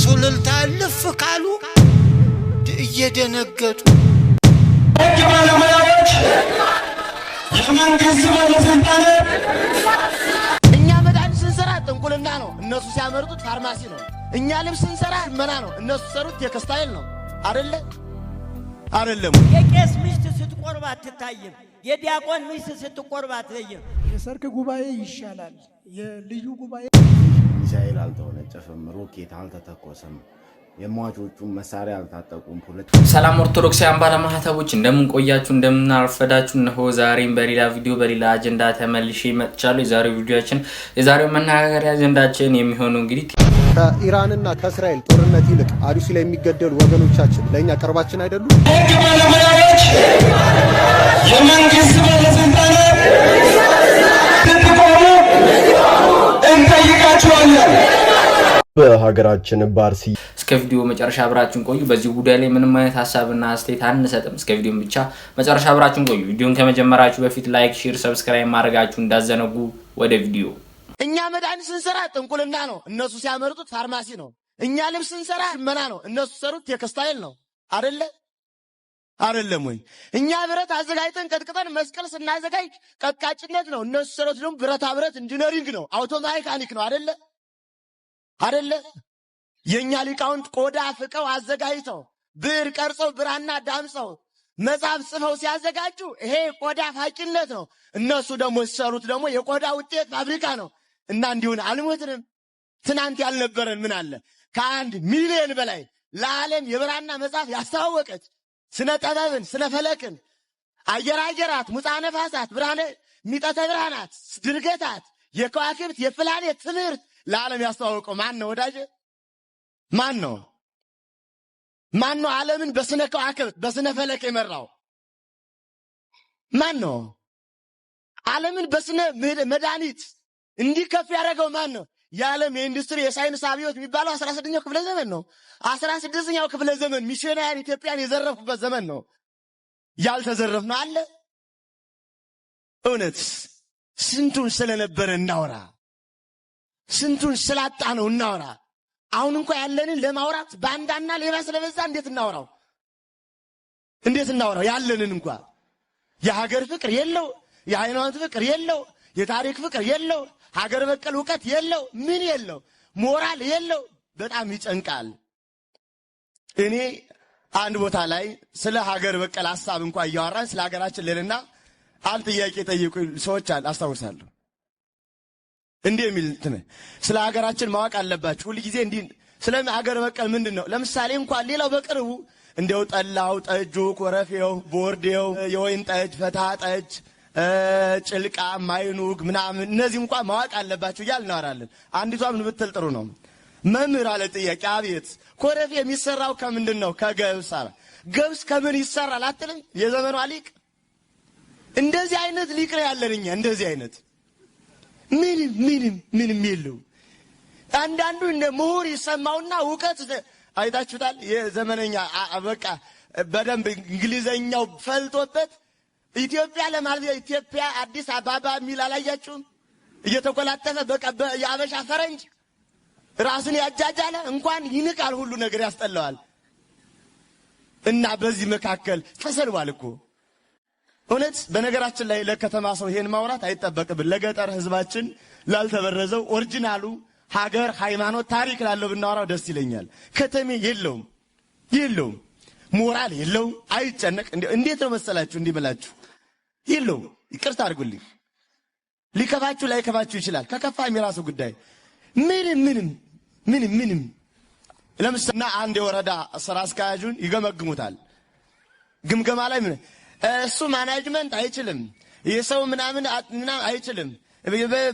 በሱልልታ ልፍ ካሉ እየደነገጡ ባለሙያዎች የመንግስት ባለስልጣን እኛ መድኃኒት ስንሰራ ጥንቁልና ነው፣ እነሱ ሲያመርጡት ፋርማሲ ነው። እኛ ልብስ ስንሰራ መና ነው፣ እነሱ ሰሩት ቴክስታይል ነው። አይደለም የቄስ ሚስት ስትቆርብ አትታይም፣ የዲያቆን ሚስት ስትቆርብ አትታይም። የሰርክ ጉባኤ ይሻላል የልዩ ጉባኤ። ሚሳኤል አልተወነጨፈም፣ ሮኬት አልተተኮሰም፣ የሟቾቹ መሳሪያ አልታጠቁም። ሰላም ኦርቶዶክሳውያን ባለማህተቦች እንደምን ቆያችሁ እንደምን አርፈዳችሁ። እነሆ ዛሬም በሌላ ቪዲዮ በሌላ አጀንዳ ተመልሼ መጥቻለሁ። የዛሬው መነጋገሪያ አጀንዳችን የሚሆነው እንግዲህ ከኢራንና ከእስራኤል ጦርነት ይልቅ አሩሲ ላይ የሚገደሉ ወገኖቻችን ለኛ ቅርባችን አይደሉም? ህግ ባለሙያዎች የመንግስት ባለስልጣናት ትቆሙ እንጠይቃችኋለን። በሀገራችን ባርሲ እስከ ቪዲዮ መጨረሻ አብራችሁን ቆዩ። በዚህ ጉዳይ ላይ ምንም አይነት ሐሳብና አስተያየት አንሰጥም። እስከ ቪዲዮ ብቻ መጨረሻ አብራችሁን ቆዩ። ቪዲዮን ከመጀመራችሁ በፊት ላይክ፣ ሼር፣ ሰብስክራይብ ማድረጋችሁ እንዳዘነጉ። ወደ ቪዲዮ። እኛ መድኃኒት ስንሰራ ጥንቁልና ነው፣ እነሱ ሲያመርጡት ፋርማሲ ነው። እኛ ልብስ ስንሰራ መና ነው፣ እነሱ ሰሩት ቴክስታይል ነው። አይደለም ወይ? እኛ ብረት አዘጋጅተን ቀጥቅጠን መስቀል ስናዘጋጅ ቀጥቃጭነት ነው፣ እነሱ ሰሩት ደግሞ ብረታ ብረት ኢንጂነሪንግ ነው፣ አውቶ ሜካኒክ ነው። አይደለ? የኛ ሊቃውንት ቆዳ ፍቀው አዘጋጅተው ብር ቀርጸው ብራና ዳምጸው መጽሐፍ ጽፈው ሲያዘጋጁ ይሄ ቆዳ ፋቂነት ነው። እነሱ ደግሞ ሲሰሩት ደግሞ የቆዳ ውጤት ፋብሪካ ነው። እና እንዲሁን አልሞትንም። ትናንት ያልነበረን ምን አለ? ከ1 ሚሊዮን በላይ ለዓለም የብራና መጽሐፍ ያስተዋወቀች ስነ ጥበብን፣ ስነ ፈለክን፣ አየራት፣ ሙፃ ነፋሳት፣ ብርሃነ ሚጠተ ብርሃናት፣ ድርገታት፣ የከዋክብት የፕላኔት ትምህርት ለዓለም ያስተዋወቀው ማን ነው ወዳጄ? ማን ነው? ዓለምን በስነ ከዋክብት በስነ ፈለክ የመራው ማን ነው? ዓለምን በስነ መድኃኒት እንዲከፍ ያደረገው ማን ነው? የዓለም የኢንዱስትሪ የሳይንስ አብዮት የሚባለው 16ኛው ክፍለ ዘመን ነው። 16ኛው ክፍለ ዘመን ሚሽናውያን ኢትዮጵያን የዘረፉበት ዘመን ነው። ያልተዘረፍነው አለ? እውነት ስንቱን ስለነበረ እናውራ፣ ስንቱን ስላጣ ነው እናውራ። አሁን እንኳን ያለንን ለማውራት ባንዳና ሌባ ስለበዛ እንዴት እናውራው? ያለንን እንኳን የሀገር ፍቅር የለው፣ የሃይማኖት ፍቅር የለው፣ የታሪክ ፍቅር የለው፣ ሀገር በቀል ዕውቀት የለው፣ ምን የለው፣ ሞራል የለው። በጣም ይጨንቃል። እኔ አንድ ቦታ ላይ ስለ ሀገር በቀል ሐሳብ እንኳን እያወራን ስለ ሀገራችን ለልና አንድ ጥያቄ ጠይቁ ሰዎች አስታውሳለሁ። እንዲህ የሚል ስለ ሀገራችን ማወቅ አለባችሁ ሁሉ ጊዜ እንዲህ ስለ ሀገር በቀል ምንድነው? ለምሳሌ እንኳን ሌላው በቅርቡ እንደው ጠላው፣ ጠጁ፣ ኮረፌው፣ ቦርዴው፣ የወይን ጠጅ፣ ፈታ ጠጅ፣ ጭልቃ፣ ማይኑግ ምናምን እነዚህ እንኳን ማወቅ አለባችሁ እያልን እናወራለን። አንዲቷም ብትል ጥሩ ነው። መምህር አለ ጥያቄ፣ አቤት ኮረፌ የሚሰራው ከምንድን ነው? ከገብስ አለ። ገብስ ከምን ይሰራል አትልም? የዘመኗ ሊቅ እንደዚህ አይነት ሊቅ ነው ያለን እኛ። እንደዚህ አይነት ምንም የለው። አንዳንዱ እንደ ምሁር ይሰማውና ዕውቀት አይታችሁታል። የዘመነኛ በቃ በደንብ እንግሊዘኛው ፈልጦበት ኢትዮጵያ ለማለት ኢትዮጵያ አዲስ አበባ የሚል አላያችሁም? እየተቆላጠፈ በቃ የአበሻ ፈረንጅ ራሱን ያጃጃለ እንኳን ይንቃል፣ ሁሉ ነገር ያስጠላዋል። እና በዚህ መካከል ተሰልዋል እኮ እውነት። በነገራችን ላይ ለከተማ ሰው ይሄን ማውራት አይጠበቅብን። ለገጠር ህዝባችን ላልተበረዘው ኦሪጂናሉ ሀገር፣ ሃይማኖት፣ ታሪክ ላለው ብናወራው ደስ ይለኛል። ከተሜ የለውም፣ ሞራል የለው፣ አይጨነቅ። እንዴት ነው መሰላችሁ እንዲመላችሁ የለውም። ይቅርታ አድርጉልኝ፣ ሊከፋችሁ ላይከፋችሁ ይችላል። ከከፋም የራሱ ጉዳይ። ምንም ለምሳሌ አንድ የወረዳ ስራ አስኪያጁን ይገመግሙታል። ግምገማ ላይ እሱ ማናጅመንት አይችልም፣ የሰው ምናምን አይችልም፣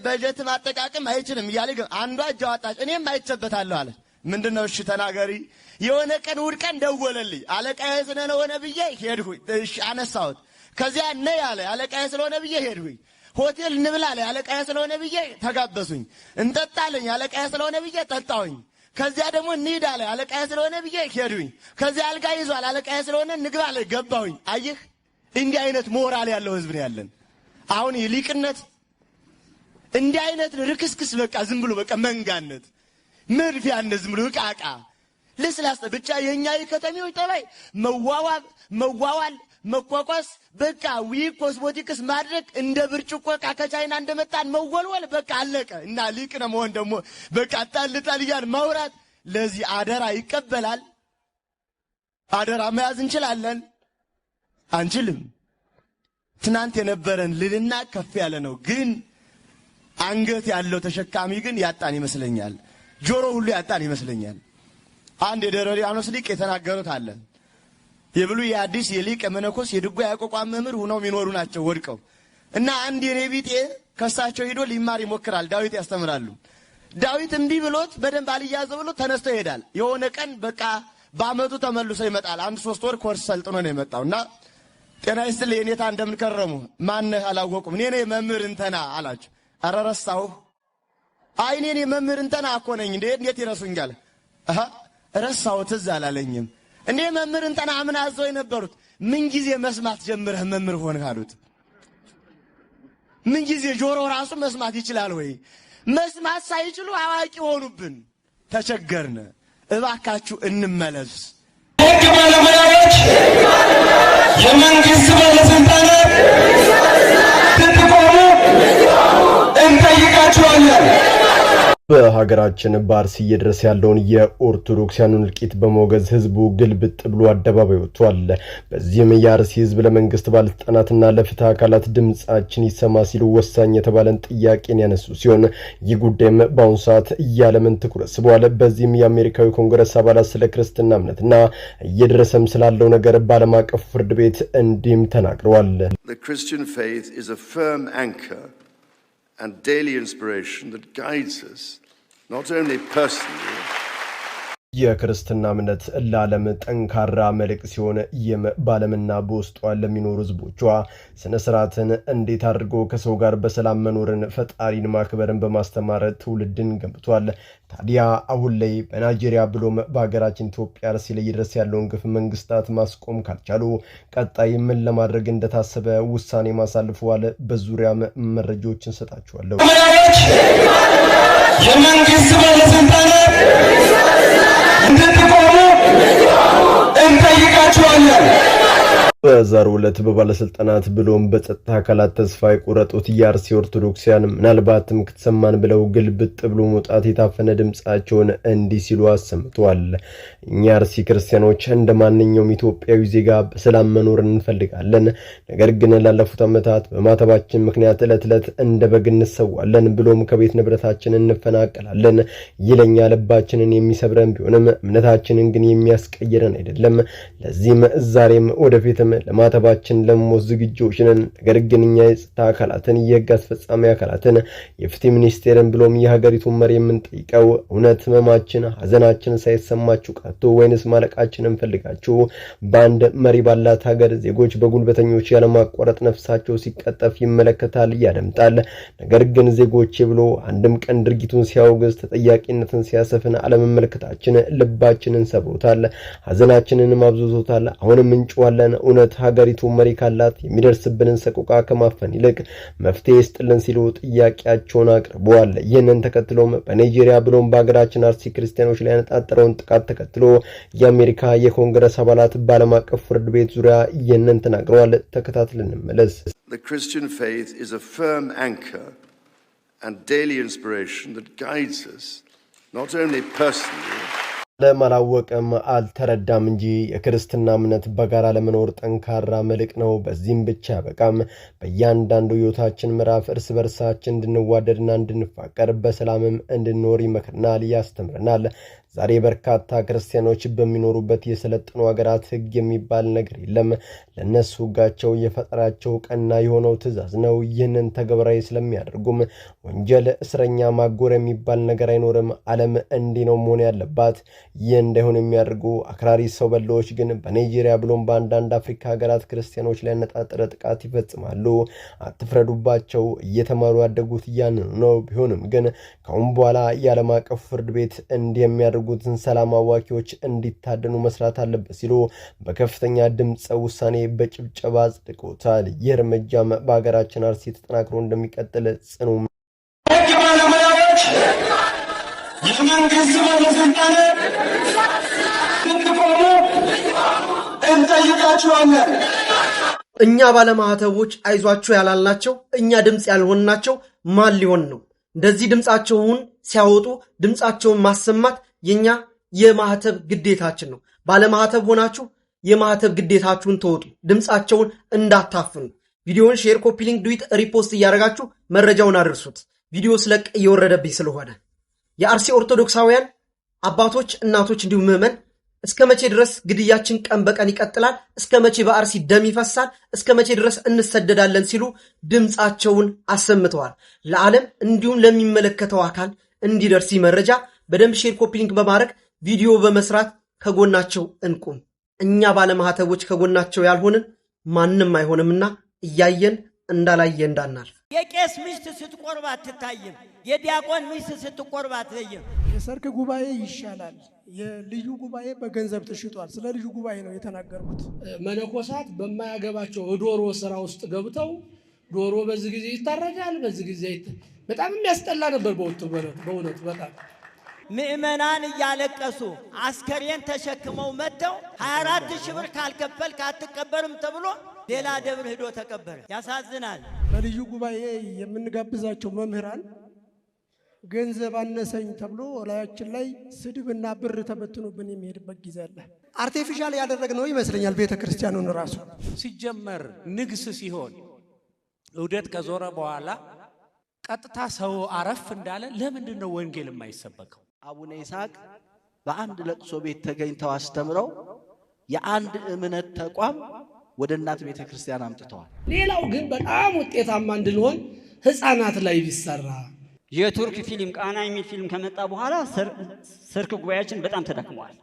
በጀት ማጠቃቀም አይችልም እያለ አንዷ እጅ አወጣች። እኔም አይቸበታለሁ አለ። ምንድነው? እሺ ተናገሪ። የሆነ ቀን እሑድ ቀን ደወለልኝ። አለቃዬ ስለሆነ ብዬ ሄድሁኝ። እሺ አነሳሁት። ከዚያ ነይ አለ። አለቃዬ ስለሆነ ብዬ ሄድሁኝ። ሆቴል እንብላ አለ። አለቃዬ ስለሆነ ብዬ ተጋበሱኝ። እንጠጣለኝ። አለቃዬ ስለሆነ ብዬ ጠጣሁኝ። ከዚያ ደግሞ እንሂድ አለ። አለቃዬ ስለሆነ ብዬ ሄድሁኝ። ከዚያ አልጋ ይዟል። አለቃዬ ስለሆነ እንግባ አለ። ገባሁኝ። አየህ፣ እንዲህ አይነት ሞራል ያለው ህዝብ ነው ያለን። አሁን የሊቅነት እንዲህ አይነት ርክስክስ በቃ ዝም ብሎ በቃ መንጋነት፣ መድፊያነት፣ ዝም ብሎ ዕቃ ለስላሳ ብቻ የኛ የከተሜዎች ጠባይ መዋዋል መቋቋስ በቃ ኮስሞቲክስ ማድረግ እንደ ብርጭቆ ከቻይና እንደመጣን መወልወል በቃ አለቀ እና ሊቅ ነው መሆን ደግሞ በቃ ጣልጣል ያን ማውራት ለዚህ አደራ ይቀበላል አደራ መያዝ እንችላለን አንችልም ትናንት የነበረን ልልና ከፍ ያለ ነው ግን አንገት ያለው ተሸካሚ ግን ያጣን ይመስለኛል ጆሮ ሁሉ ያጣን ይመስለኛል አንድ የደረሪያኖስ ሊቅ የተናገሩት አለ የብሉ የአዲስ የሊቅ መነኮስ የድጓ ያቋቋም መምህር ሆነው የሚኖሩ ናቸው ወድቀው እና አንድ የኔቢጤ ከሳቸው ሄዶ ሊማር ይሞክራል ዳዊት ያስተምራሉ ዳዊት እንቢ ብሎት በደንብ አልያዘ ብሎ ተነስቶ ይሄዳል የሆነ ቀን በቃ በአመቱ ተመልሶ ይመጣል 1-3 ወር ኮርስ ሰልጥኖ ነው የመጣውና ጤና ይስጥልኝ የኔታ እንደምን ከረሙ ማን አላወቁም እኔ ነኝ መምህር እንተና አላችሁ አረረሳው አይ እኔ መምህር እንተና እኮ ነኝ እንዴት ይረሱኛል ረሳው ትዝ አላለኝም እንዴ መምህር እንተና ምን አዘው የነበሩት ምን ጊዜ መስማት ጀምረህ መምህር ሆነህ አሉት ምን ጊዜ ጆሮ ራሱ መስማት ይችላል ወይ መስማት ሳይችሉ አዋቂ ሆኑብን ተቸገርነ እባካችሁ እንመለስ ህግ ባለሙያዎች የመንግስት ባለስልጣናት ትቆሙ እንጠይቃችኋለን በሀገራችን በአርሲ እየደረሰ ያለውን የኦርቶዶክሳውያን እልቂት በመወገዝ ህዝቡ ግልብጥ ብሎ አደባባይ ወጥቷል። በዚህም የአርሲ ህዝብ ለመንግስት ባለስልጣናትና ለፍትህ አካላት ድምጻችን ይሰማ ሲሉ ወሳኝ የተባለን ጥያቄን ያነሱ ሲሆን ይህ ጉዳይም በአሁኑ ሰዓት የዓለምን ትኩረት ስቧል። በዚህም የአሜሪካዊ ኮንግረስ አባላት ስለ ክርስትና እምነትና እየደረሰም ስላለው ነገር በዓለም አቀፍ ፍርድ ቤት እንዲህም ተናግረዋል። The Christian faith is a firm anchor and daily inspiration that guides us, not only personally. የክርስትና እምነት ለዓለም ጠንካራ መልእክት ሲሆን ይህም በዓለምና በውስጧ ለሚኖሩ ህዝቦቿ ስነ ስርዓትን እንዴት አድርጎ ከሰው ጋር በሰላም መኖርን ፈጣሪን ማክበርን በማስተማር ትውልድን ገንብቷል። ታዲያ አሁን ላይ በናይጄሪያ ብሎም በሀገራችን ኢትዮጵያ አርሲ ላይ እየደረሰ ያለውን ግፍ መንግስታት ማስቆም ካልቻሉ ቀጣይ ምን ለማድረግ እንደታሰበ ውሳኔ ማሳልፈዋል። በዙሪያም መረጃዎችን ሰጣችኋለሁ። የመንግስት ባለስልጣናት እንድትቆሙ እንጠይቃችኋለን። በዛሬው ዕለት በባለስልጣናት ብሎም በጸጥታ አካላት ተስፋ የቆረጡት የአርሲ ኦርቶዶክሳውያን ምናልባትም ከተሰማን ብለው ግልብጥ ብሎ መውጣት የታፈነ ድምጻቸውን እንዲህ ሲሉ አሰምተዋል። እኛ አርሲ ክርስቲያኖች እንደማንኛውም ኢትዮጵያዊ ዜጋ በሰላም መኖር እንፈልጋለን። ነገር ግን ላለፉት ዓመታት በማተባችን ምክንያት ዕለት እንደ በግ እንሰዋለን ብሎም ከቤት ንብረታችን እንፈናቀላለን። ይለኛ ልባችንን የሚሰብረን ቢሆንም እምነታችንን ግን የሚያስቀይረን አይደለም። ለዚህም ዛሬም ወደፊት ለማተባችን ለሞት ዝግጁዎች ነን። ነገር ግን እኛ የጸጥታ አካላትን የህግ አስፈጻሚ አካላትን የፍትህ ሚኒስቴርን ብሎም የሀገሪቱን መሪ የምንጠይቀው እውነት ህመማችን ሐዘናችን ሳይሰማችሁ ቀርቶ ወይንስ ማለቃችንን ፈልጋችሁ በአንድ መሪ ባላት ሀገር ዜጎች በጉልበተኞች ያለማቋረጥ ነፍሳቸው ሲቀጠፍ ይመለከታል ያደምጣል። ነገር ግን ዜጎች ብሎ አንድም ቀን ድርጊቱን ሲያወግዝ ተጠያቂነትን ሲያሰፍን አለመመልከታችን ልባችንን ሰብሮታል፣ ሐዘናችንን አብዝቶታል። አሁንም እንጭዋለን እውነት ሀገሪቱ መሪ ካላት የሚደርስብንን ሰቆቃ ከማፈን ይልቅ መፍትሄ ይስጥልን ሲሉ ጥያቄያቸውን አቅርበዋል። ይህንን ተከትሎም በናይጄሪያ ብሎም በሀገራችን አርሲ ክርስቲያኖች ላይ ያነጣጠረውን ጥቃት ተከትሎ የአሜሪካ የኮንግረስ አባላት በዓለም አቀፍ ፍርድ ቤት ዙሪያ ይህንን ተናግረዋል። ተከታትለን እንመለስ። The Christian faith is a firm anchor and daily inspiration that guides us, not only personally ለማላወቅም አልተረዳም እንጂ የክርስትና እምነት በጋራ ለመኖር ጠንካራ መልእክት ነው። በዚህም ብቻ በቃም በእያንዳንዱ ህይወታችን ምዕራፍ እርስ በርሳችን እንድንዋደድና እንድንፋቀር በሰላምም እንድንኖር ይመክረናል፣ ያስተምረናል። ዛሬ በርካታ ክርስቲያኖች በሚኖሩበት የሰለጠኑ ሀገራት ህግ የሚባል ነገር የለም። ለነሱ ህጋቸው የፈጠራቸው ቀና የሆነው ትእዛዝ ነው። ይህንን ተግባራዊ ስለሚያደርጉም ወንጀል እስረኛ ማጎር የሚባል ነገር አይኖርም። ዓለም እንዲህ ነው መሆን ያለባት። ይህ እንዳይሆን የሚያደርጉ አክራሪ ሰው በላዎች ግን በናይጄሪያ ብሎም በአንዳንድ አፍሪካ ሀገራት ክርስቲያኖች ላይ ያነጣጠረ ጥቃት ይፈጽማሉ። አትፍረዱባቸው። እየተማሩ ያደጉት ያንኑ ነው። ቢሆንም ግን ከአሁን በኋላ የዓለም አቀፍ ፍርድ ቤት እንዲህ የሚያደርጉትን ሰላም አዋቂዎች እንዲታደኑ መስራት አለበት ሲሉ በከፍተኛ ድምጽ ውሳኔ በጭብጨባ አጽድቀውታል። ይህ እርምጃም በሀገራችን አርሲ ተጠናክሮ እንደሚቀጥል ጽኑ ህግ ባለሙያዎች የመንግስት ባለስልጣናት እንላችኋለን። እኛ ባለማህተቦች አይዟችሁ ያላልናቸው እኛ ድምጽ ያልሆንናቸው ማን ሊሆን ነው? እንደዚህ ድምጻቸውን ሲያወጡ ድምጻቸውን ማሰማት የኛ የማህተብ ግዴታችን ነው። ባለማህተብ ሆናችሁ የማህተብ ግዴታችሁን ተወጡ። ድምጻቸውን እንዳታፍኑ። ቪዲዮውን ሼር፣ ኮፒ ሊንክ፣ ዱዊት፣ ሪፖስት እያደረጋችሁ መረጃውን አድርሱት። ቪዲዮ ስለቅ እየወረደብኝ ስለሆነ የአርሲ ኦርቶዶክሳውያን አባቶች፣ እናቶች እንዲሁም ምዕመን እስከ መቼ ድረስ ግድያችን ቀን በቀን ይቀጥላል? እስከ መቼ በአርሲ ደም ይፈሳል? እስከ መቼ ድረስ እንሰደዳለን? ሲሉ ድምጻቸውን አሰምተዋል። ለዓለም እንዲሁም ለሚመለከተው አካል እንዲደርስ መረጃ በደንብ ሼር፣ ኮፒ ሊንክ በማድረግ ቪዲዮ በመስራት ከጎናቸው እንቁም። እኛ ባለማህተቦች ከጎናቸው ያልሆንን ማንም አይሆንምና እያየን እንዳላየ እንዳናልፍ። የቄስ ሚስት ስትቆርብ አትታይም። የዲያቆን ሚስት ስትቆርብ አትለይም። የሰርክ ጉባኤ ይሻላል። የልዩ ጉባኤ በገንዘብ ተሽጧል። ስለ ልዩ ጉባኤ ነው የተናገርኩት። መነኮሳት በማያገባቸው ዶሮ ስራ ውስጥ ገብተው ዶሮ በዚህ ጊዜ ይታረዳል፣ በዚህ ጊዜ በጣም የሚያስጠላ ነበር በእውነቱ በጣም ምእመናን እያለቀሱ አስከሬን ተሸክመው መጥተው 24,000 ብር ካልከፈልክ አትቀበርም ተብሎ ሌላ ደብር ሄዶ ተቀበረ። ያሳዝናል። በልዩ ጉባኤ የምንጋብዛቸው መምህራን ገንዘብ አነሰኝ ተብሎ ላያችን ላይ ስድብና ብር ተበትኖብን የሚሄድበት ጊዜ አለ። አርቲፊሻል ያደረግነው ይመስለኛል ቤተክርስቲያኑን ራሱ። ሲጀመር ንግስ ሲሆን እውደት ከዞረ በኋላ ቀጥታ ሰው አረፍ እንዳለ ለምንድን ነው ወንጌል የማይሰበከው? አቡነ ይስሐቅ በአንድ ለቅሶ ቤት ተገኝተው አስተምረው የአንድ እምነት ተቋም ወደ እናት ቤተክርስቲያን አምጥተዋል። ሌላው ግን በጣም ውጤታማ እንድንሆን ህፃናት ላይ ቢሰራ የቱርክ ፊልም ቃና የሚል ፊልም ከመጣ በኋላ ሰርክ ጉባኤያችን በጣም ተዳክመዋል።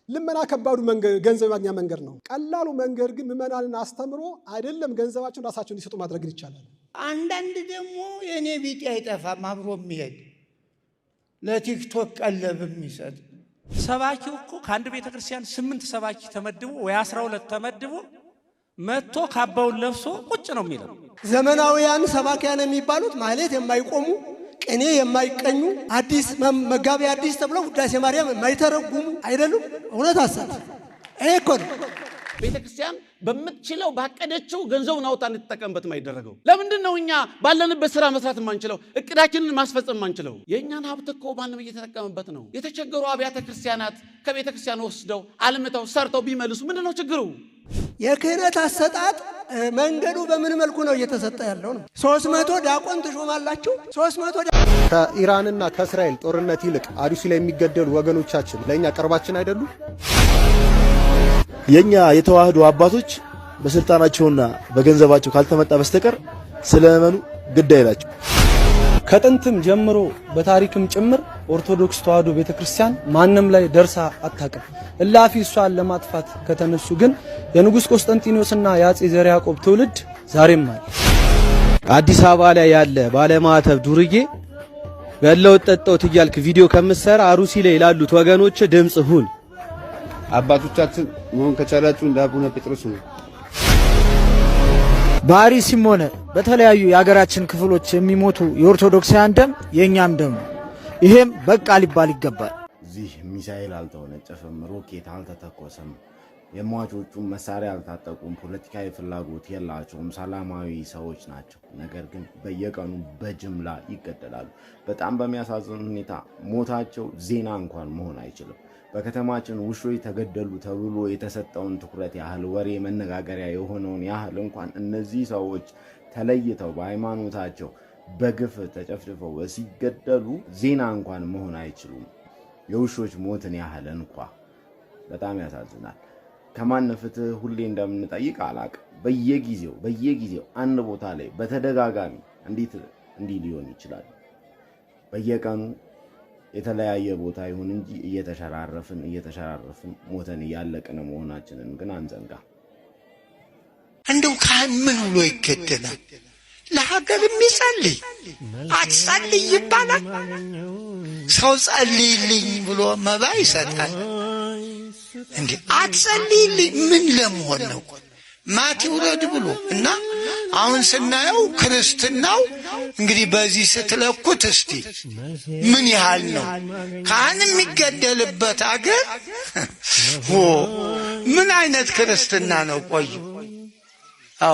ልመና ከባዱ ገንዘብ ማግኛ መንገድ ነው። ቀላሉ መንገድ ግን ምዕመናንን አስተምሮ አይደለም ገንዘባቸውን ራሳቸውን እንዲሰጡ ማድረግ ይቻላል። አንዳንድ ደግሞ የኔ ቢጤ አይጠፋም አብሮ የሚሄድ ለቲክቶክ ቀለብ የሚሰጥ ሰባኪው እኮ ከአንድ ቤተክርስቲያን 8 ሰባኪ ተመድቦ ወይ 12 ተመድቦ መጥቶ ካባውን ለብሶ ቁጭ ነው የሚለው። ዘመናዊያን ሰባኪያን የሚባሉት ማለት የማይቆሙ ቅኔ የማይቀኙ አዲስ መጋቢ አዲስ ተብለው ውዳሴ ማርያም የማይተረጉሙ አይደሉም። እውነት አሳት ይሄ እኮ ነው። ቤተክርስቲያን በምትችለው ባቀደችው ገንዘቡን አውጣ እንድትጠቀምበት የማይደረገው ለምንድን ነው? እኛ ባለንበት ስራ መስራት የማንችለው እቅዳችንን ማስፈጸም የማንችለው? የእኛን ሀብት እኮ ማንም እየተጠቀምበት ነው። የተቸገሩ አብያተ ክርስቲያናት ከቤተክርስቲያን ወስደው አልምተው ሰርተው ቢመልሱ ምንድን ነው ችግሩ? የክህነት አሰጣጥ መንገዱ በምን መልኩ ነው እየተሰጠ ያለው ነው? 300 ዲያቆን ትሾማላችሁ። 300 ከኢራንና ከእስራኤል ጦርነት ይልቅ አርሲ ላይ የሚገደሉ ወገኖቻችን ለኛ ቅርባችን አይደሉ? የኛ የተዋህዶ አባቶች በስልጣናቸውና በገንዘባቸው ካልተመጣ በስተቀር ስለመኑ ግድ አይላቸው። ከጥንትም ጀምሮ በታሪክም ጭምር ኦርቶዶክስ ተዋህዶ ቤተክርስቲያን ማንም ላይ ደርሳ አታውቅም። እላፊ እሷን ለማጥፋት ከተነሱ ግን የንጉስ ቆስጠንጢኖስና የአጼ ዘርዓ ያዕቆብ ትውልድ ዛሬም አለ። አዲስ አበባ ላይ ያለ ባለማተብ ዱርዬ በለው ጠጣውት እያልክ ቪዲዮ ከምትሰራ አሩሲ ላይ ላሉት ወገኖች ድምጽ ሁን። አባቶቻችን መሆን ከቻላችሁ እንደ አቡነ ጴጥሮስ ነው። በአርሲም ሆነ በተለያዩ የሀገራችን ክፍሎች የሚሞቱ የኦርቶዶክሳውያን ደም የኛም ደም ነው። ይሄም በቃ ሊባል ይገባል። እዚህ ሚሳኤል አልተወነጨፈም፣ ሮኬት አልተተኮሰም፣ የሟቾቹም መሳሪያ አልታጠቁም፣ ፖለቲካዊ ፍላጎት የላቸውም፣ ሰላማዊ ሰዎች ናቸው። ነገር ግን በየቀኑ በጅምላ ይገደላሉ። በጣም በሚያሳዝን ሁኔታ ሞታቸው ዜና እንኳን መሆን አይችልም። በከተማችን ውሾች ተገደሉ ተብሎ የተሰጠውን ትኩረት ያህል ወሬ መነጋገሪያ የሆነውን ያህል እንኳን እነዚህ ሰዎች ተለይተው በሃይማኖታቸው በግፍ ተጨፍጭፈው ሲገደሉ ዜና እንኳን መሆን አይችሉም። የውሾች ሞትን ያህል እንኳን በጣም ያሳዝናል። ከማን ፍትህ ሁሌ እንደምንጠይቅ አላቅም። በየጊዜው አንድ ቦታ ላይ በተደጋጋሚ እንዴት እንዲህ ሊሆን ይችላል? በየቀኑ የተለያየ ቦታ ይሁን እንጂ እየተሸራረፍን ሞተን እያለቅን መሆናችንን ግን አንዘንጋ። እንደው ካህን ምን ብሎ ይገደላል? ለሀገር የሚጸልይ አትጸልይ ይባላል። ሰው ጸልይልኝ ብሎ መባ ይሰጣል። እንዴ አትጸልይልኝ ምን ለመሆን ነው? ማት ይውረድ ብሎ እና አሁን ስናየው ክርስትናው እንግዲህ በዚህ ስትለኩት እስቲ ምን ያህል ነው? ካህን የሚገደልበት አገር ምን አይነት ክርስትና ነው? ቆዩ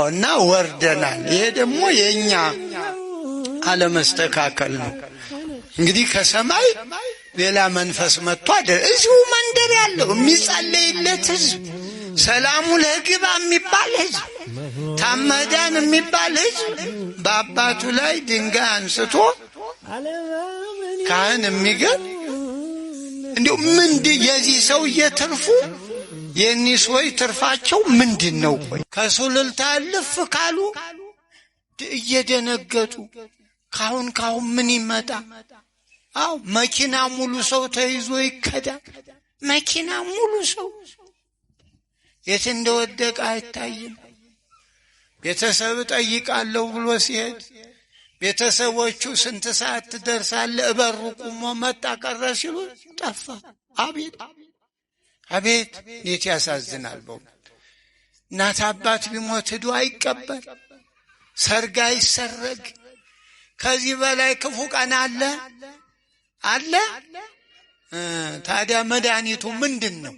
እና ወርደናል። ይሄ ደግሞ የኛ አለመስተካከል ነው። እንግዲህ ከሰማይ ሌላ መንፈስ መጥቶ እዚሁ መንደር ያለው የሚጸለይለት ህዝብ፣ ሰላሙ ለግባ የሚባል ህዝብ፣ ታመዳን የሚባል ህዝብ በአባቱ ላይ ድንጋይ አንስቶ ካህን የሚገል እንዲሁ ምንድን የዚህ ሰውዬ ትርፉ? የእኒህ ሰዎች ትርፋቸው ምንድን ነው? ቆይ ከሱሉልታ ልፍ ካሉ እየደነገጡ ካሁን ምን ይመጣ? መኪና ሙሉ ሰው ተይዞ ይከዳል። መኪና ሙሉ ሰው የት እንደወደቀ አይታይም። ቤተሰብ ጠይቃለሁ ብሎ ሲሄድ ቤተሰቦቹ ስንት ሰዓት ትደርሳለህ? በሩ ቆሞ መጣ ቀረ ሲሉ ጠፋ። አቤት እንዴት ያሳዝናል። እናት አባት ቢሞት ሄዶ አይቀበል፣ ሰርግ አይሰረግ። ከዚህ በላይ ክፉ ቀን አለ? ታዲያ መድኃኒቱ ምንድን ነው?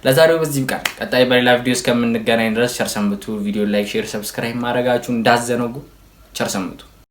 ለዛሬው በዚህ ይብቃል። ቀጣይ በሌላ ቪዲዮ እስከምንገናኝ ድረስ ቸር ሰንብቱ። ቪዲዮ ላይክ፣ ሼር፣ ሰብስክራይብ ማድረጋችሁን እንዳትዘነጉ። ቸር ሰንብቱ።